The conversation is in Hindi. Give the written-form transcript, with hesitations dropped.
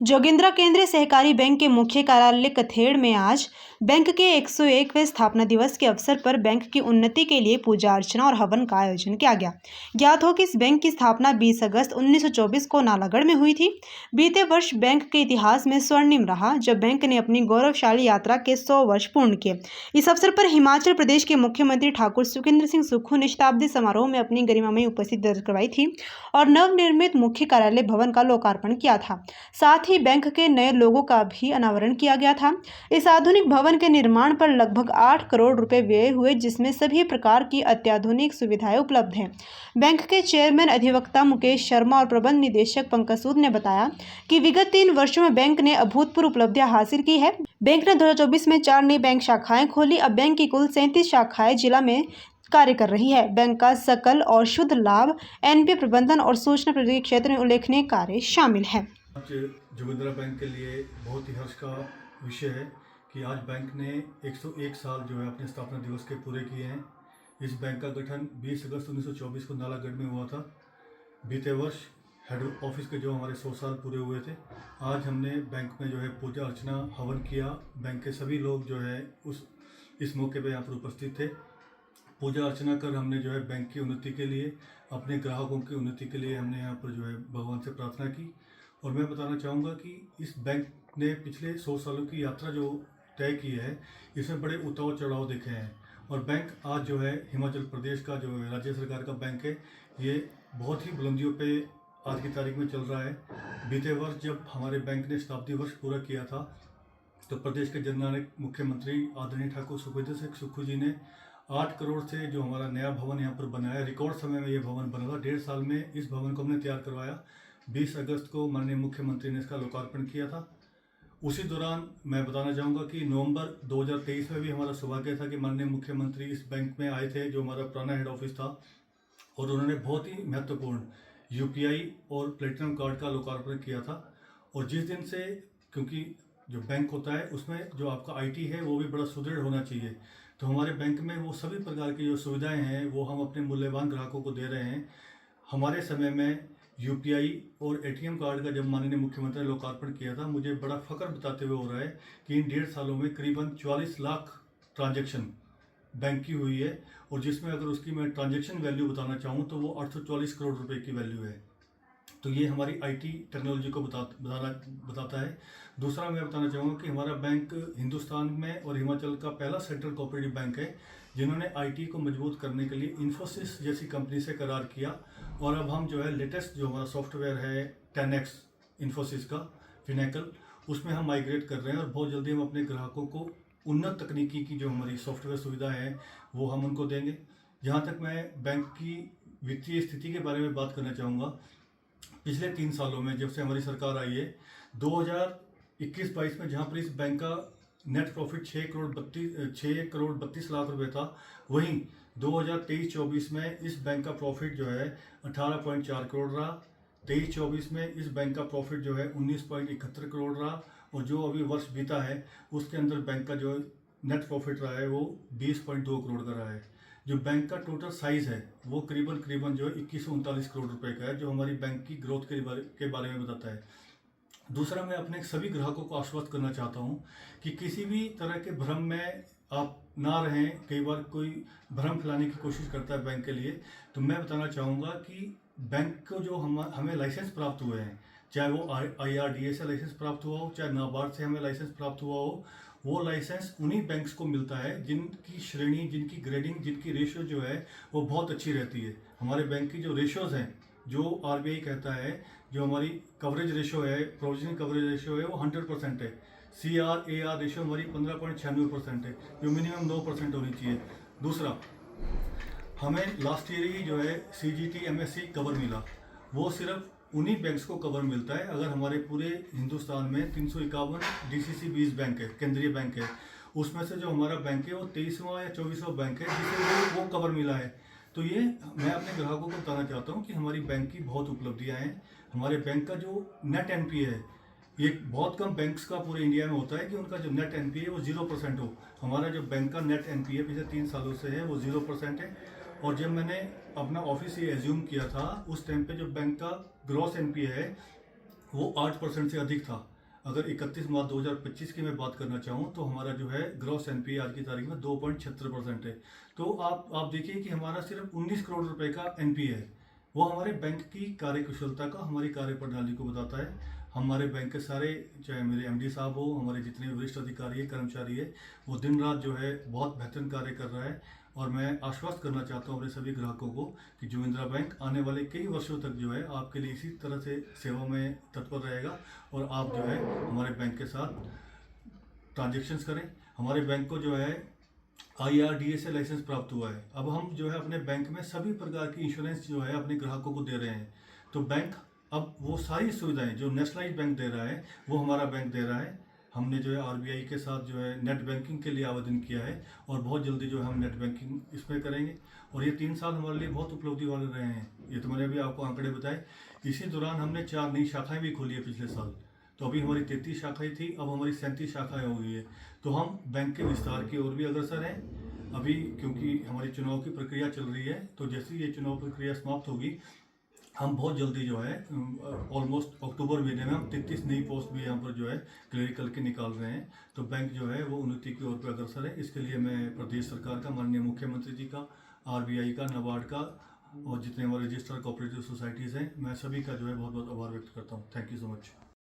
जोगिंद्रा केंद्रीय सहकारी बैंक के मुख्य कार्यालय कथेड़ में आज बैंक के 101वें स्थापना दिवस के अवसर पर बैंक की उन्नति के लिए पूजा अर्चना और हवन का आयोजन किया गया। ज्ञात हो कि इस बैंक की स्थापना 20 अगस्त 1924 को नालागढ़ में हुई थी। बीते वर्ष बैंक के इतिहास में स्वर्णिम रहा, जब बैंक ने अपनी गौरवशाली यात्रा के 100 वर्ष पूर्ण किए। इस अवसर पर हिमाचल प्रदेश के मुख्यमंत्री ठाकुर सुखविंदर सिंह सुक्खू ने शताब्दी समारोह में अपनी गरिमामयी उपस्थिति दर्ज करवाई थी और नवनिर्मित मुख्य कार्यालय भवन का लोकार्पण किया था। साथ ही बैंक के नए लोगों का भी अनावरण किया गया था। इस आधुनिक भवन के निर्माण पर लगभग 8 करोड़ रुपए व्यय हुए, जिसमें सभी प्रकार की अत्याधुनिक सुविधाएं उपलब्ध हैं। बैंक के चेयरमैन अधिवक्ता मुकेश शर्मा और प्रबंध निदेशक पंकज सूद ने बताया कि विगत 3 वर्षों में बैंक ने अभूतपूर्व उपलब्धियां हासिल की है। बैंक ने 2024 में 4 नई बैंक शाखाएं खोली। अब बैंक की कुल 37 शाखाएं जिला में कार्य कर रही है। बैंक का सकल और शुद्ध लाभ, एनपीए प्रबंधन और सूचना प्रौद्योगिकी क्षेत्र में उल्लेखनीय कार्य शामिल है। आज जोगिंद्रा बैंक के लिए बहुत ही हर्ष का विषय है कि आज बैंक ने 101 साल जो है अपने स्थापना दिवस के पूरे किए हैं। इस बैंक का गठन 20 अगस्त 1924 को नालागढ़ में हुआ था। बीते वर्ष हेड ऑफिस के जो हमारे 100 साल पूरे हुए थे। आज हमने बैंक में जो है पूजा अर्चना हवन किया। बैंक के सभी लोग जो है इस मौके पे यहाँ पर उपस्थित थे। पूजा अर्चना कर हमने जो है बैंक की उन्नति के लिए, अपने ग्राहकों की उन्नति के लिए हमने यहाँ पर जो है भगवान से प्रार्थना की। और मैं बताना चाहूँगा कि इस बैंक ने पिछले 100 सालों की यात्रा जो तय की है, इसमें बड़े उतार चढ़ाव देखे हैं। और बैंक आज जो है हिमाचल प्रदेश का जो है राज्य सरकार का बैंक है, ये बहुत ही बुलंदियों पे आज की तारीख में चल रहा है। बीते वर्ष जब हमारे बैंक ने शताब्दी वर्ष पूरा किया था, तो प्रदेश के जननायक मुख्यमंत्री आदरणीय ठाकुर सुखविंदर सिंह सुक्खू जी ने 8 करोड़ से जो हमारा नया भवन यहाँ पर बनाया, रिकॉर्ड समय में ये भवन बना था। 1.5 साल में इस भवन को हमने तैयार करवाया। 20 अगस्त को माननीय मुख्यमंत्री ने इसका लोकार्पण किया था। उसी दौरान मैं बताना चाहूँगा कि नवंबर 2023 में भी हमारा सौभाग्य था कि माननीय मुख्यमंत्री इस बैंक में आए थे, जो हमारा पुराना हेड ऑफिस था, और उन्होंने बहुत ही महत्वपूर्ण यूपीआई और प्लेटिनम कार्ड का लोकार्पण किया था। और जिस दिन से, क्योंकि जो बैंक होता है उसमें जो आपका आईटी है वो भी बड़ा सुदृढ़ होना चाहिए, तो हमारे बैंक में वो सभी प्रकार की जो सुविधाएं हैं वो हम अपने मूल्यवान ग्राहकों को दे रहे हैं। हमारे समय में यूपीआई और एटीएम कार्ड का जब माननीय मुख्यमंत्री ने लोकार्पण किया था, मुझे बड़ा फख्र बताते हुए हो रहा है कि इन 1.5 सालों में करीबन 44 लाख ट्रांजैक्शन बैंक की हुई है। और जिसमें अगर उसकी मैं ट्रांजैक्शन वैल्यू बताना चाहूँ तो वो 844 करोड़ रुपए की वैल्यू है। तो ये हमारी आईटी टेक्नोलॉजी को बताता है। दूसरा मैं बताना चाहूँगा कि हमारा बैंक हिंदुस्तान में और हिमाचल का पहला सेंट्रल कोऑपरेटिव बैंक है, जिन्होंने आईटी को मजबूत करने के लिए इन्फोसिस जैसी कंपनी से करार किया। और अब हम जो है लेटेस्ट जो हमारा सॉफ्टवेयर है 10x इन्फोसिस का फिनेकल, उसमें हम माइग्रेट कर रहे हैं। और बहुत जल्दी हम अपने ग्राहकों को उन्नत तकनीकी की जो हमारी सॉफ्टवेयर सुविधा है वो हम उनको देंगे। जहाँ तक मैं बैंक की वित्तीय स्थिति के बारे में बात करना चाहूँगा, पिछले 3 सालों में जब से हमारी सरकार आई है, 2021-22 में जहाँ पर इस बैंक का नेट प्रॉफिट 6 करोड़ 32 लाख रुपए था, वहीं 2023-24 में इस बैंक का प्रॉफिट जो है 18.4 करोड़ रहा। 23-24 में इस बैंक का प्रॉफिट जो है 19.71 करोड़ रहा। और जो अभी वर्ष बीता है उसके अंदर बैंक का जो नेट प्रॉफिट रहा है वो 20.2 करोड़ का रहा है। जो बैंक का टोटल साइज है वो करीबन जो है 2139 करोड़ रुपए का है, जो हमारी बैंक की ग्रोथ के बारे में बताता है। दूसरा, मैं अपने सभी ग्राहकों को आश्वस्त करना चाहता हूँ कि किसी भी तरह के भ्रम में आप ना रहें। कई बार कोई भ्रम फैलाने की कोशिश करता है बैंक के लिए, तो मैं बताना चाहूँगा कि बैंक को जो हमें लाइसेंस प्राप्त हुए हैं, चाहे वो IRDA से लाइसेंस प्राप्त हुआ हो, चाहे नाबार्ड से हमें लाइसेंस प्राप्त हुआ हो, वो लाइसेंस उन्हीं बैंक्स को मिलता है जिनकी श्रेणी, जिनकी ग्रेडिंग, जिनकी रेशियो जो है वो बहुत अच्छी रहती है। हमारे बैंक की जो रेशियोज हैं, जो RBI कहता है, जो हमारी कवरेज रेशियो है, प्रोविजनिंग कवरेज रेशियो है, वो 100% है। CRAR रेशियो हमारी 15.96% है, जो मिनिमम 9% होनी चाहिए। दूसरा, हमें लास्ट ईयर ही जो है CGT MSE कवर मिला, वो सिर्फ उन्हीं बैंक्स को कवर मिलता है। अगर हमारे पूरे हिंदुस्तान में 351 DCC 20 बैंक है, केंद्रीय बैंक है, उसमें से जो हमारा बैंक है वो 23वां या 24वां बैंक है जिसे वो कवर मिला है। तो ये मैं अपने ग्राहकों को बताना चाहता हूँ कि हमारी बैंक की बहुत उपलब्धियाँ हैं। हमारे बैंक का जो नेट NPA है, ये बहुत कम बैंक्स का पूरे इंडिया में होता है कि उनका जो नेट NPA है वो 0% हो। हमारा जो बैंक का नेट NPA पिछले 3 सालों से है वो 0% है। और जब मैंने अपना ऑफिस ये एज्यूम किया था, उस टाइम पे जो बैंक का ग्रॉस NPA है वो 8% से अधिक था। अगर 31 मार्च 2025 की मैं बात करना चाहूँ तो हमारा जो है ग्रॉस एनपीए आज की तारीख में 2.76% है। तो आप देखिए कि हमारा सिर्फ 19 करोड़ रुपए का एनपीए है। वो हमारे बैंक की कार्यकुशलता का, हमारी कार्यप्रणाली को बताता है। हमारे बैंक के सारे, चाहे मेरे एमडी साहब हो, हमारे जितने वरिष्ठ अधिकारी है, कर्मचारी है, वो दिन रात जो है बहुत बेहतरीन कार्य कर रहा है। और मैं आश्वस्त करना चाहता हूँ अपने सभी ग्राहकों को कि जो इंदिरा बैंक आने वाले कई वर्षों तक जो है आपके लिए इसी तरह से सेवा में तत्पर रहेगा और आप जो है हमारे बैंक के साथ ट्रांजेक्शन्स करें। हमारे बैंक को जो है IRDA से लाइसेंस प्राप्त हुआ है। अब हम जो है अपने बैंक में सभी प्रकार की इंश्योरेंस जो है अपने ग्राहकों को दे रहे हैं। तो बैंक अब वो सारी सुविधाएं जो नेशनलाइज बैंक दे रहा है वो हमारा बैंक दे रहा है। हमने जो है RBI के साथ जो है नेट बैंकिंग के लिए आवेदन किया है और बहुत जल्दी जो है हम नेट बैंकिंग इसमें करेंगे। और ये 3 साल हमारे लिए बहुत उपलब्धि वाले रहे हैं। ये तो मैंने अभी आपको आंकड़े बताए। इसी दौरान हमने 4 नई शाखाएं भी खोली है पिछले साल। तो अभी हमारी 33 शाखाएं थी, अब हमारी 37 शाखाएं हो गई है। तो हम बैंक के विस्तार की ओर भी अग्रसर हैं। अभी क्योंकि हमारी चुनाव की प्रक्रिया चल रही है, तो जैसे ही ये चुनाव प्रक्रिया समाप्त होगी हम बहुत जल्दी जो है ऑलमोस्ट अक्टूबर महीने में हम 33 नई पोस्ट भी यहाँ पर जो है क्लरिकल के निकाल रहे हैं। तो बैंक जो है वो उन्नति की ओर पर अग्रसर है। इसके लिए मैं प्रदेश सरकार का, माननीय मुख्यमंत्री जी का, RBI का, नाबार्ड का और जितने हमारे रजिस्टर्ड कोऑपरेटिव सोसाइटीज़ हैं, मैं सभी का जो है बहुत बहुत आभार व्यक्त करता हूँ। Thank you so much.